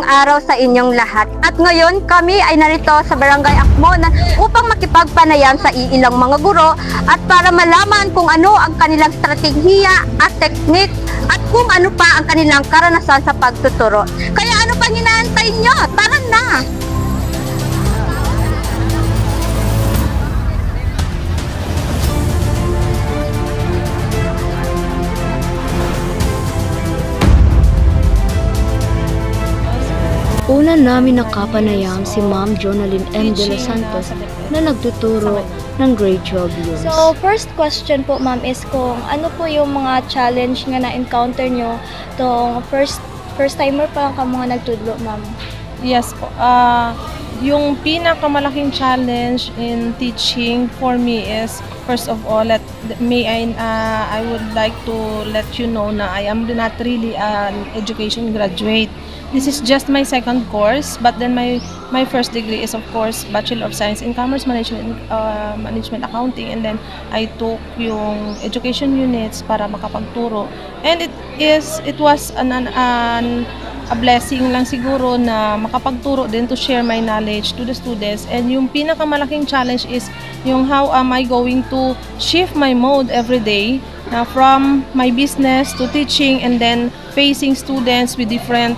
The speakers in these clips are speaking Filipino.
araw sa inyong lahat. At ngayon, kami ay narito sa Barangay Akmo upang makipagpanayam sa iilang mga guro at para malaman kung ano ang kanilang strategiya at teknik at kung ano pa ang kanilang karanasan sa pagtuturo. Kaya ano pang inaantay nyo? Tara na! Una namin nakapanayam si Ma'am Jonalyn M. De Los Santos na nagtuturo ng grade 12 units. So, first question po ma'am is kung ano po yung mga challenge nga na-encounter nyo tong first timer pa lang ka mga nagtudlo ma'am? Yes po. Yung pinakamalaking challenge in teaching for me is, first of all, I would like to let you know na I am not really an education graduate. This is just my second course, but then my first degree is of course Bachelor of Science in Commerce Management, Management Accounting, and then I took yung education units para makapagturo. And it was a blessing lang siguro na makapagturo din to share my knowledge to the students. And yung pinakamalaking challenge is yung how am I going to shift my mode every day from my business to teaching and then facing students with different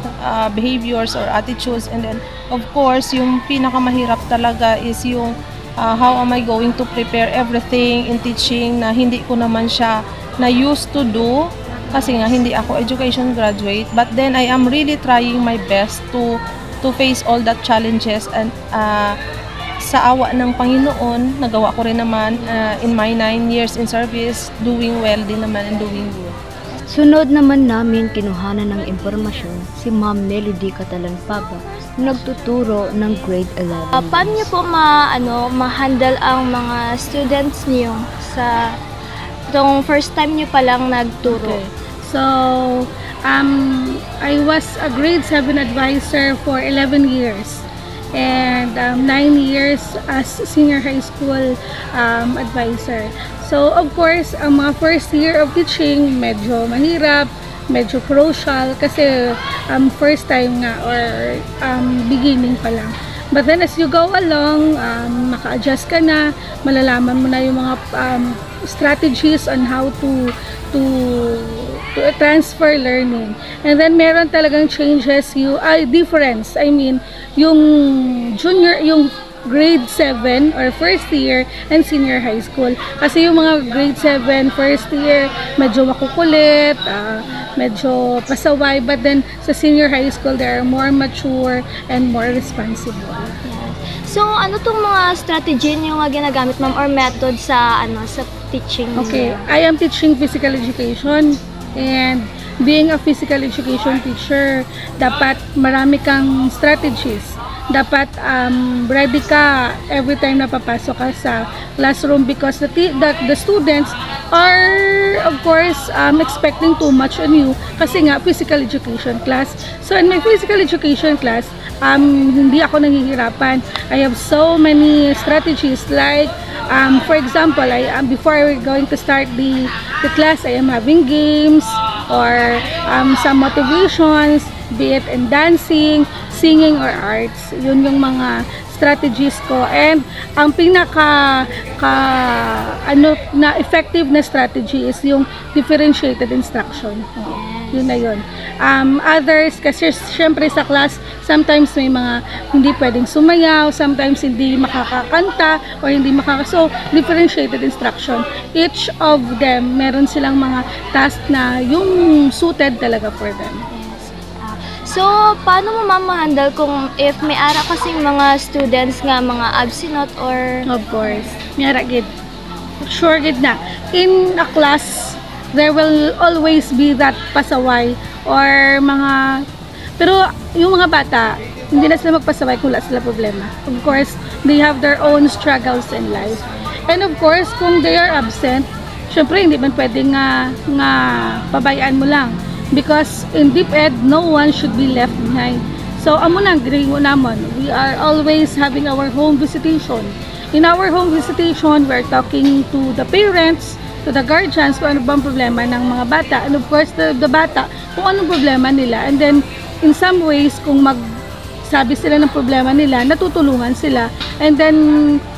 behaviors or attitudes. And then of course yung pinakamahirap talaga is yung how am I going to prepare everything in teaching na hindi ko naman siya na used to do kasi nga hindi ako education graduate, but then I am really trying my best to face all that challenges. And sa awa ng Panginoon, nagawa ko rin naman in my 9 years in service, doing well din naman and doing good. Sunod naman namin kinuhanan ng impormasyon si Ma'am Melody Catalan-Paba na nagtuturo ng grade 11. Paano niyo po ma-handle ang mga students niyo sa itong first time niyo pa lang nagturo? Okay. So, I was a grade 7 advisor for 11 years. And 9 years as senior high school advisor. So of course, ang mga first year of teaching medyo mahirap, medyo crucial kasi first time nga or beginning pa lang. But then as you go along, maka-adjust ka na, malalaman mo na yung mga strategies on how to transfer learning. And then meron talagang changes, difference. I mean, yung grade 7 or first year and senior high school. Kasi yung mga grade 7 first year, medyo makukulit, medyo pasaway. But then sa senior high school, they are more mature and more responsible. So, ano tong mga strategy niyo nga ginagamit ma'am or method sa sa teaching? Okay, I am teaching physical education. And being a physical education teacher, dapat marami kang strategies. Dapat ready ka every time na papasok ka sa classroom because the students are of course expecting too much on you kasi nga physical education class. So in my physical education class, hindi ako nahihirapan. I have so many strategies like for example, before we're going to start the class, I am having games or some motivations, be it in dancing, singing, or arts. Yun yung mga strategies ko. And ang pinaka effective na strategy is yung differentiated instruction. Yun na yun. Others, kasi syempre sa class, sometimes may mga hindi pwedeng sumayaw, sometimes hindi makakakanta, or hindi so, differentiated instruction. Each of them, meron silang mga task na yung suited talaga for them. So, paano mo ma-handle kung if may ara kasing mga students nga mga absent or... Of course, may ara gid. Sure gid na. In a class, there will always be that pasaway or mga... Pero yung mga bata, hindi na sila magpasaway kung wala sila problema. Of course, they have their own struggles in life. And of course, kung they are absent, syempre hindi man pwedeng nga pabayaan mo lang. Because in DepEd, no one should be left behind. So, amo na, namon. We are always having our home visitation. In our home visitation, we're talking to the parents, to the guardians, kung ano bang problema ng mga bata. And of course, the bata, kung anong problema nila. And then, in some ways, kung nagsabi sila ng problema nila, natutulungan sila. And then,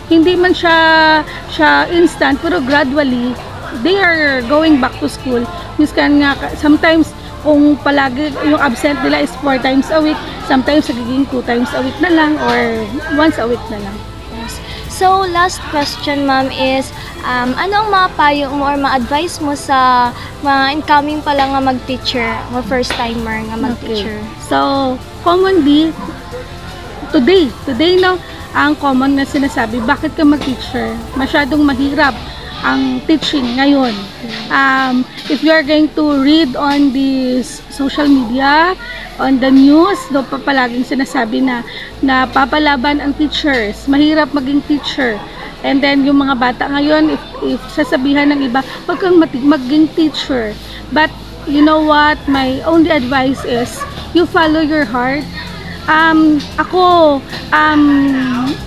hindi man siya instant, pero gradually, they are going back to school. Minsan nga, sometimes, kung palagi yung absent nila is 4 times a week, sometimes nagiging 2 times a week na lang or once a week na lang. Yes. So, last question, ma'am, is ano ang mga payo mo or ma-advise mo sa mga incoming pa lang nga mag-teacher, mga first-timer nga mag-teacher? Okay. So, commonly, today no, ang common na sinasabi, bakit ka mag-teacher? Masyadong mahirap ang teaching ngayon. If you are going to read on the social media, on the news, do pa palaging sinasabi na papalaban ang teachers, mahirap maging teacher. And then yung mga bata ngayon, if sasabihan ng iba, wag kang maging teacher. But you know what, my only advice is, you follow your heart. Ako,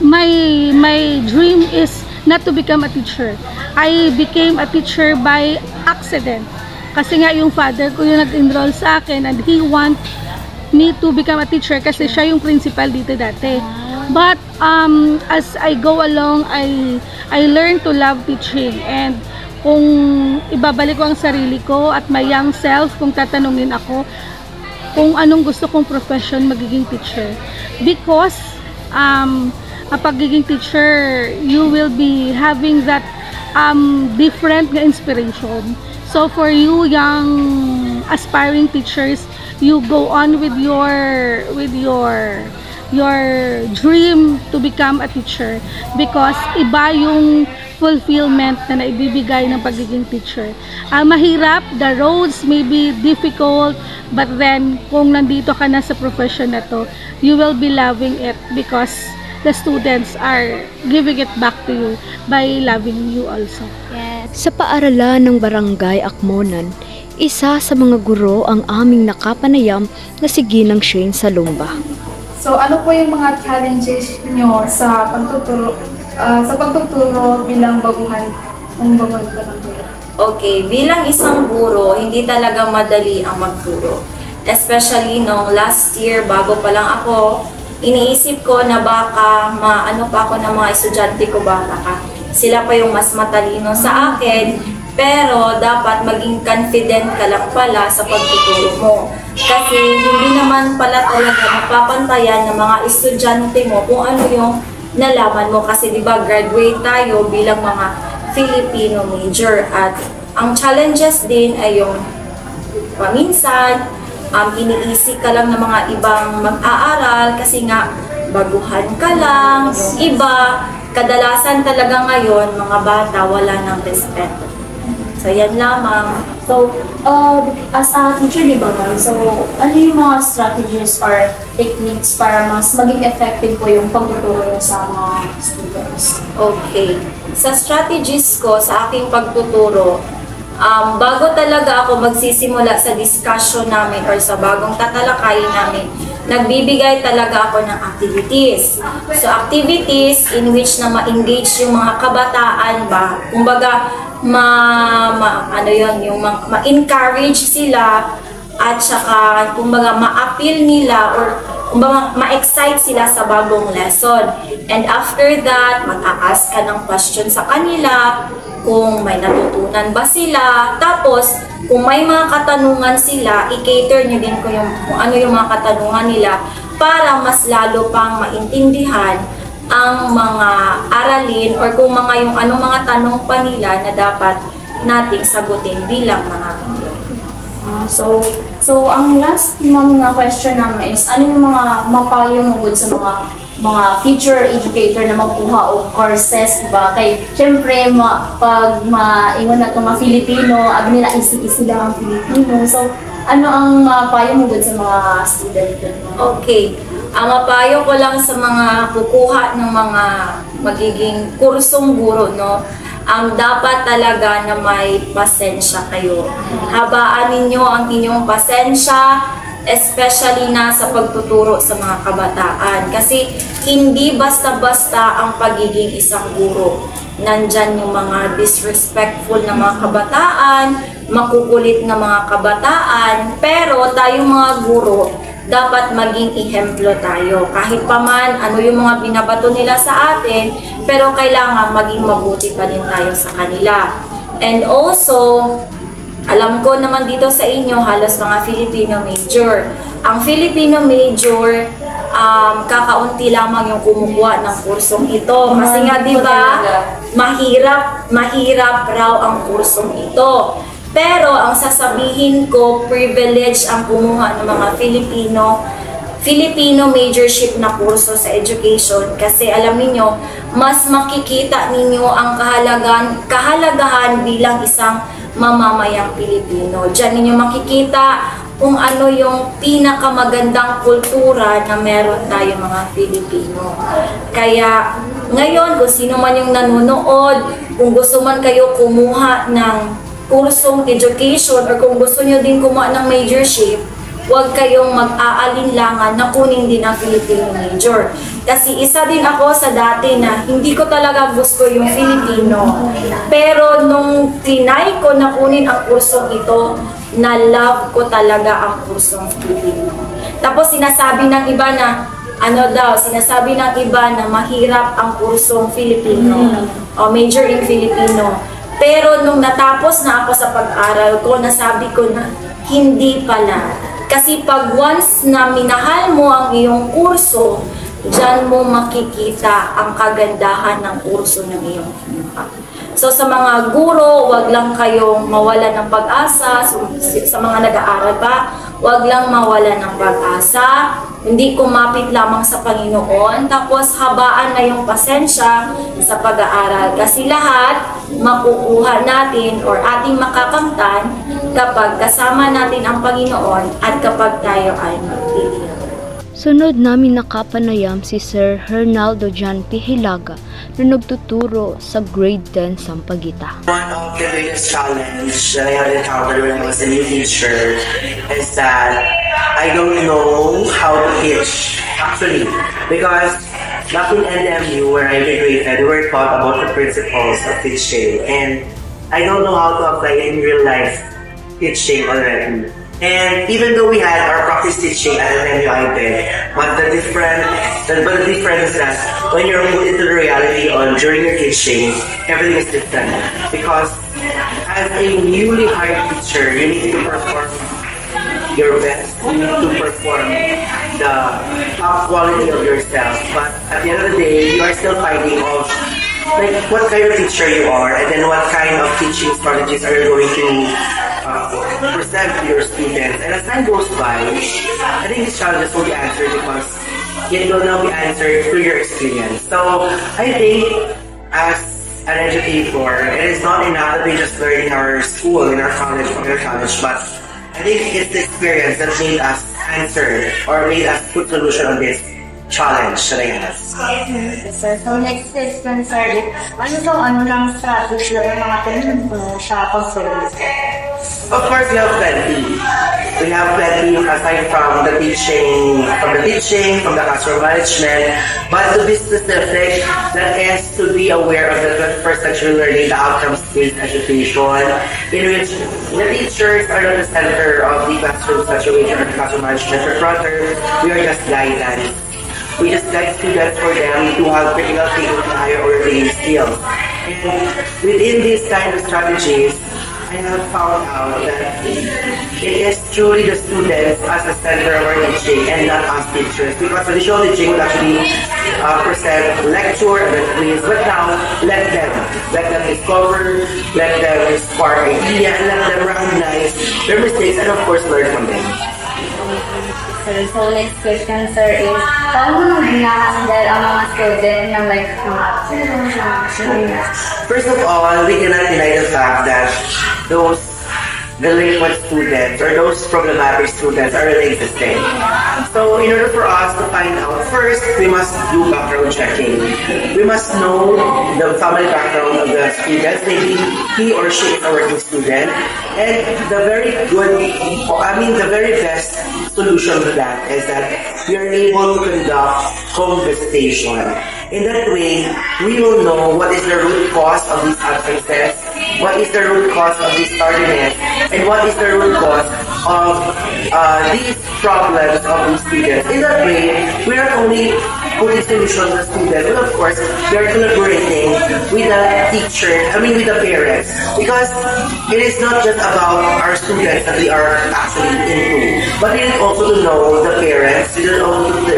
my dream is not to become a teacher. I became a teacher by accident. Kasi nga yung father ko yung nag-enroll sa akin and he want me to become a teacher kasi siya yung principal dito dati. But as I go along, I learn to love teaching. And kung ibabalik ko ang sarili ko at my young self, kung tatanungin ako kung anong gusto kong profession, magiging teacher. Because a pagiging teacher, you will be having that different na inspiration. So for you young aspiring teachers, you go on with your dream to become a teacher because iba yung fulfillment na naibibigay ng pagiging teacher. Mahirap, the roads may be difficult, but then kung nandito ka na sa profession na to, you will be loving it because the students are giving it back to you by loving you also. Yes. Sa paaralan ng Barangay Akmonan, isa sa mga guro ang aming nakapanayam na si Ginang Shane Salumba. So ano po yung mga challenges nyo sa pagtuturo bilang baguhan pa ng guro? Okay, bilang isang guro, hindi talaga madali ang magturo. Especially nung last year, bago pa lang ako, iniisip ko na baka maano pa ako ng mga estudyante ko, baka sila pa yung mas matalino sa akin, pero dapat maging confident ka lang pala sa pagtuturo mo. Kasi hindi naman pala talaga mapapantayan ng mga estudyante mo kung ano yung nalaman mo. Kasi diba graduate tayo bilang mga Filipino major at ang challenges din ay yung paminsan, iniisip ka lang ng mga ibang mag-aaral kasi nga baguhan ka lang, yung iba, kadalasan talaga ngayon, mga bata, wala ng respeto. So, yan lamang. So, as a teacher, di ba ma'am? So, ano yung mga strategies or techniques para mas maging effective po yung pagtuturo sa mga students? Okay. Sa strategies ko, sa aking pagtuturo, bago talaga ako magsisimula sa discussion namin or sa bagong tatalakayin namin, nagbibigay talaga ako ng activities. So, activities in which na ma-engage yung mga kabataan ba, kumbaga, ma-encourage sila at saka kumbaga ma-appeal nila or kumbaga ma-excite sila sa bagong lesson. And after that, mag-a-ask ka ng question sa kanila kung may natutunan ba sila. Tapos, kung may mga katanungan sila, i-cater nyo din kung ano yung mga katanungan nila para mas lalo pang maintindihan ang mga aralin or kung yung anong mga tanong pa nila na dapat nating sagutin bilang mga guro. So ang last mga question namin is, ano yung mga mapayo mo sa mga future educator na magkuha o courses, diba? Kay syempre, pag maingon na itong mga Filipino, nila sila ang Filipino. So, ano ang mapayo mo sa mga student? Okay. Ang mapayo ko lang sa mga kukuha ng mga magiging kursong guro, no? Ang dapat talaga na may pasensya kayo. Habaan ninyo ang inyong pasensya, especially na sa pagtuturo sa mga kabataan. Kasi hindi basta-basta ang pagiging isang guro. Nandyan yung mga disrespectful na mga kabataan, makukulit na mga kabataan, pero tayong mga guro, dapat maging ihemplo tayo. Kahit pa man, ano yung mga binabato nila sa atin, pero kailangan maging mabuti pa din tayo sa kanila. And also, alam ko naman dito sa inyo, halos mga Filipino major. Ang Filipino major, kakaunti lamang yung kumukuha ng kursong ito. Kasi nga, di ba, mahirap raw ang kursong ito. Pero ang sasabihin ko, privilege ang kumuha ng mga Filipino majorship na kurso sa education kasi alam niyo mas makikita ninyo ang kahalagahan bilang isang mamamayang Pilipino. Diyan ninyo makikita kung ano yung pinakamagandang kultura na meron tayo mga Pilipino. Kaya ngayon, kung sino man yung nanonood, kung gusto man kayo kumuha ng kursong education or kung gusto nyo din kumuha ng majorship, huwag kayong mag-aalinlangan na kunin din ang Filipino major. Kasi isa din ako sa dati na hindi ko talaga gusto yung Filipino. Pero nung trinay ko na kunin ang kursong ito, na-love ko talaga ang kursong Filipino. Tapos sinasabi ng iba na, sinasabi ng iba na mahirap ang kursong Filipino o major in Filipino. Pero nung natapos na ako sa pag-aral ko, nasabi ko na hindi pala. Kasi pag once na minahal mo ang iyong kurso, diyan mo makikita ang kagandahan ng kurso ng iyong kinuha. So sa mga guro, wag lang kayong mawala ng pag-asa. Sa mga nag-aaral pa, wag lang mawala ng pag-asa. Hindi kumapit lamang sa Panginoon. Tapos habaan na yung pasensya sa pag-aaral. Kasi lahat makukuha natin or ating makakamtan kapag kasama natin ang Panginoon at kapag tayo ay magpili. Sunod namin nakapanayam si Sir Hernaldo Jan P. Hilaga na nagtuturo sa grade 10 Sampaguita. One of the biggest challenge that I have encountered when I was a new teacher is that I don't know how to teach, actually, because back in NMU where I graduated, we were taught about the principles of teaching, and I don't know how to apply in real life teaching already. And even though we had our practice teaching at NMU, but the difference is that when you're put into the reality on during your teaching, everything is different. Because as a newly hired teacher, you need to perform your best. You need to perform the top quality of yourself. But at the end of the day, you are still finding of like what kind of teacher you are, and then what kind of teaching strategies are you going to present to your students. And as time goes by, I think these challenges will be answered because it will now be answered through your experience. So I think as an educator, it is not enough that we just learn in our school, in our college, but I think it's the experience that made us answer or made us put solution on this challenge that I have. Sir, so next question, sir, ano lang strategy ng mga tinuturo sa pag-service? Of course, we have plenty. We have plenty aside from the teaching, from the classroom management, but to be specific, that is to be aware of the 21st century learning, the outcomes-based education, in which the teachers are not the center of the classroom situation or classroom management, but rather, we are just guidance. We just guide students for them to have critical thinking and higher ordering skills. And within these kind of strategies, I have found out that it is truly the students as the center of our teaching and not us teachers. Because traditional teaching would actually present lecture and quiz, but now let them discover, let them spark ideas, let them recognize their mistakes and of course learn from them. Sir, so next question, sir, is paano mo hinahandle ang mga student ng life First of all, we cannot deny the fact that those delinquent students or those problematic students are really existing. So in order for us to find out, first, we must do background checking. We must know the family background of the students. Maybe he or she is a working student. And the very best solution to that is that we are able to conduct home visitation. In that way, we will know what is the root cause of these absences, what is the root cause of this tardiness, and what is the root cause of these problems of these students. In that way, we are only putting solutions to the students, but of course, we are collaborating with the teachers, with the parents, because it is not just about our students that we are actually into, but we need also to know the parents, we need also to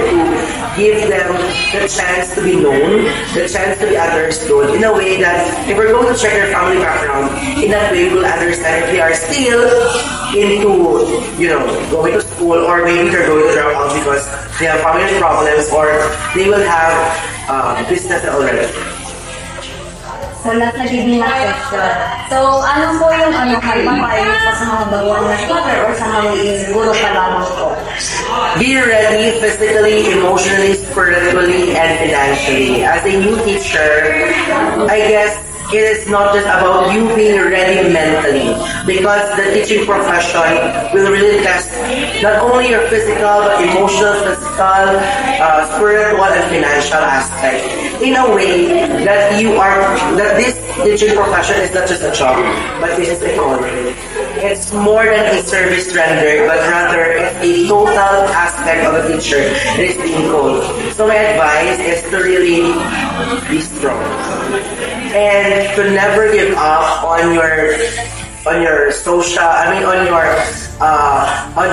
give them the chance to be known, the chance to be understood in a way that if we're going to check their family background, in that way we'll understand if they are still into, going to school, or maybe they're going to drop out because they have family problems, or they will have business already. So, last na question. So, ano po yung mapapayo po sa mga baguhan na teacher or sa mga guro pa lamang po? Be ready physically, emotionally, spiritually, and financially. As a new teacher, I guess it is not just about you being ready mentally, because the teaching profession will really test not only your physical, but emotional, physical, spiritual, and financial aspect. In a way that this teaching profession is not just a job, but this is a calling. It's more than a service rendered, but rather it's a total aspect of a teacher that is being called. So my advice is to really be strong and to never give up on your social, on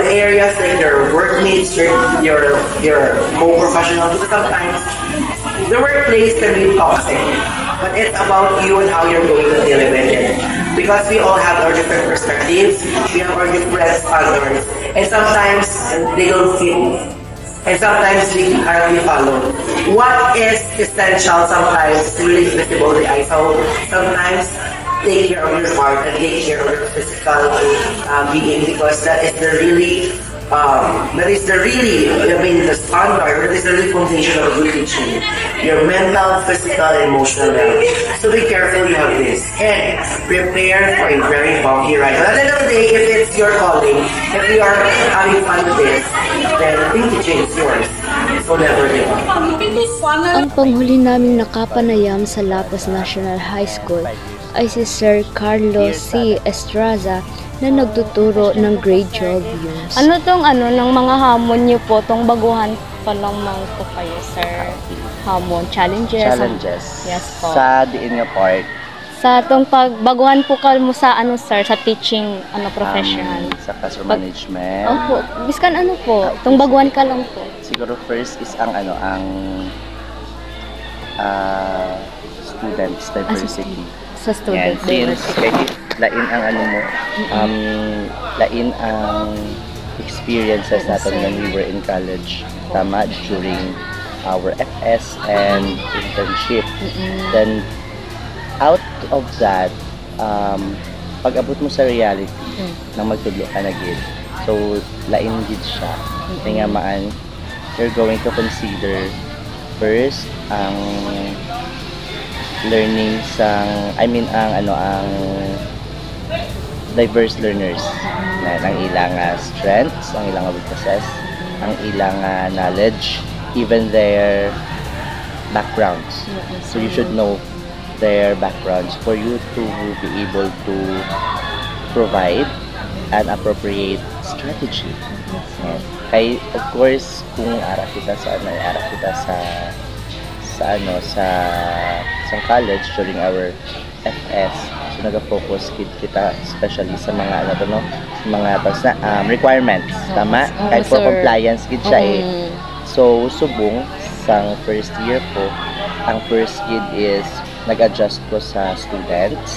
the areas like your workmates, your co-professionals. Because sometimes the workplace can be toxic, but it's about you and how you're going to deal with it. Because we all have our different perspectives, we have our different standards, and sometimes they don't fit. And sometimes we can't be followed. What is essential sometimes is really visible to the eye. So sometimes take care of your heart and take care of your physical being, because that is the standard, that is the really foundation of good teaching. Your mental, physical, and emotional health. So be careful you have this. And prepare for a very bumpy ride. But at the end of the day, if it's your calling, if you are having fun with this, then I think teaching is yours. So never give up. Ang panghuli naming nakapanayam sa Lapus National High School ay si Sir Carlos C. Estraza na nagtuturo ng grade 12 youths. Ano ng mga hamon niyo po, tong baguhan pa lamang po kayo, sir? Hamon, challenges? Yes po. Sa diin nga part? Sa tong pagbaguhan po ka mo sa sir, sa teaching, professional? Sa classroom management. Opo, biskan po, tong baguhan ka lang po. Siguro first is ang students diversity. Sa students diversity. Lain ang lain ang experiences natin when we were in college, tama, during our FS and internship. Then out of that, pag-abot mo sa reality na magtudlo ka na gid, so lain gid siya. Kaya maan, you're going to consider first ang learning ang diverse learners na ang ilang strengths, ang ilang weaknesses, ang ilang knowledge, even their backgrounds. So you should know their backgrounds for you to be able to provide an appropriate strategy. Kay of course kung ara kita sa college during our FS, so naga-focus kita especially sa mga requirements, tama, kahit for compliance gid siya So subong sang first year po, ang first gid is nag-adjust ko sa students,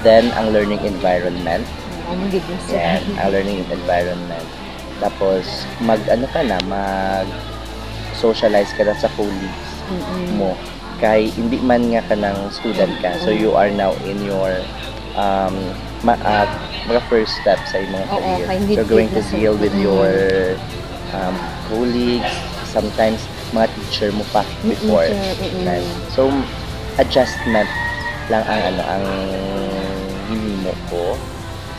then ang learning environment, ang learning environment, tapos mag-socialize ka na sa colleagues mo, kay hindi man nga ka ng student ka, so you are now in your mga first step sa imong career. You're going to deal with your colleagues, sometimes mga teacher mo pa before. So adjustment lang ang hinimo ko.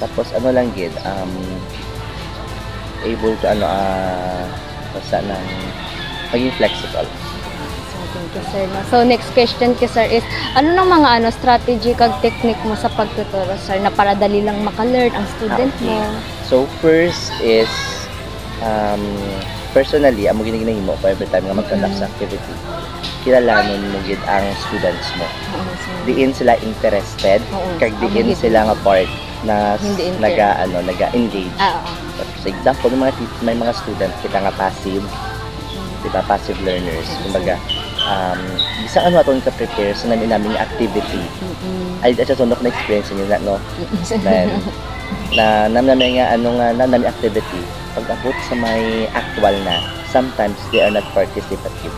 Tapos lang gid, able to basta nang maging flexible. Thank you, sir. No? So, next question ko, sir, is, ano ng mga strategy kag technique mo sa pagtuturo, sir, na para dali lang makalearn ang student mo? So, first is, personally, amo giniginahin mo ko every time nga mag-conduct sa activity, kilalanin mo gid ang students mo. Diin sila interested, kag diin sila nga part na naga-engage. For example, may mga student kita nga passive, diba, passive learners. Kumbaga, bisang aton ka prepare sa namin activity. Ay sa sunod na experience niyo na, no? Namin nga namin activity. Pag abot sa may actual na, sometimes they are not participative.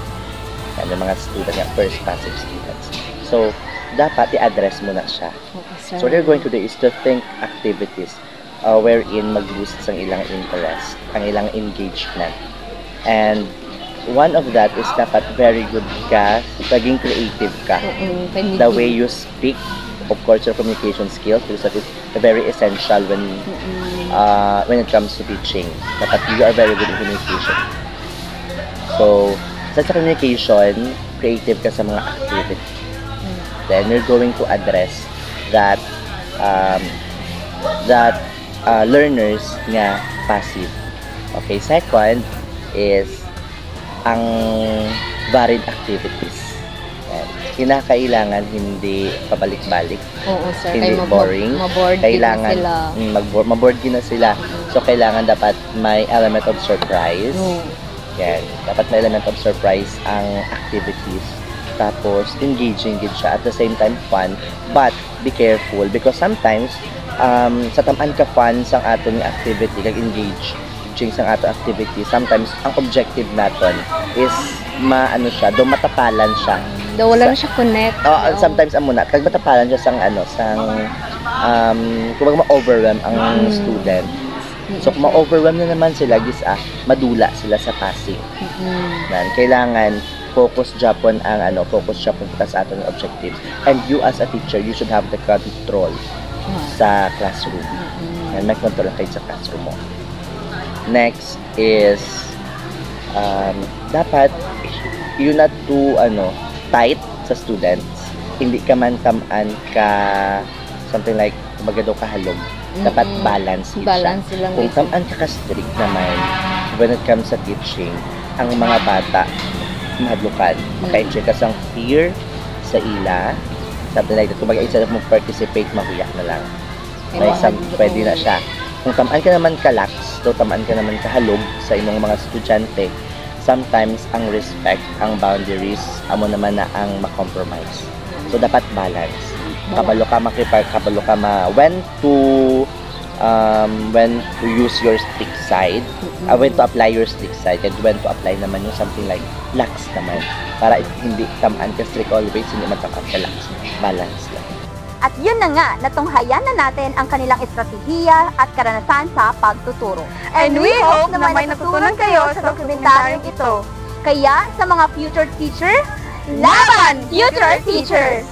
Mga student nga, first passive students. So, dapat i-address mo na siya. So, what you're going to do is to think activities wherein mag-boost ang ilang interest, ang ilang engagement. And one of that is dapat very good ka, maging creative ka. The way you speak, of course, your communication skills, because that is very essential when it comes to teaching. Dapat you are very good in communication. So, sa communication, creative ka sa mga activities. Then you're going to address that learners nga passive. Okay, second is ang varied activities. Kinakailangan hindi pabalik-balik. Sir, hindi boring. Kailangan maboard na sila. So kailangan dapat may element of surprise. Yan, dapat may element of surprise ang activities. Tapos engaging din siya, at the same time fun, but be careful because sometimes sa tamaan ka fun sang aton nga activity, kag engaging sang aton activity, sometimes ang objective naton is matapalan siya. Wala na siya connect. Sometimes amuna kag matapalan siya sang kumbaga ma-overwhelm ang student. So kung ma-overwhelm na naman sila, madula sila sa passing. Kailangan focus Japon sa ating objectives. And you as a teacher, you should have the control sa classroom. And may control kayo sa classroom mo. Next is dapat you not too tight sa students. Hindi ka man tamaan ka something like kumbaga daw kahalog. Dapat balance lang. Kung tamaan ka strict naman when it comes sa teaching, ang mga bata mahadlukan. Maka-enjoy ka sang fear sa ila. Something like that. Kung instead of mag-participate, mahuyak na lang. Pwede na siya. Kung tamaan ka naman ka-lax, tamaan ka naman kahalog sa imong mga estudyante, sometimes ang respect, ang boundaries, amo naman na ang ma-compromise. So, dapat balance. Kabalo ka kabalo ka when to use your strict side, when to apply your strict side, and when to apply naman yung something like lax naman. Para hindi tamaan ka strict always, hindi man tamaan ka lax. Balance lang. At yun na nga, natunghayan na natin ang kanilang estratehiya at karanasan sa pagtuturo. And we hope na may natutunan kayo sa dokumentaryong ito. Kaya sa mga future teacher, laban future teachers!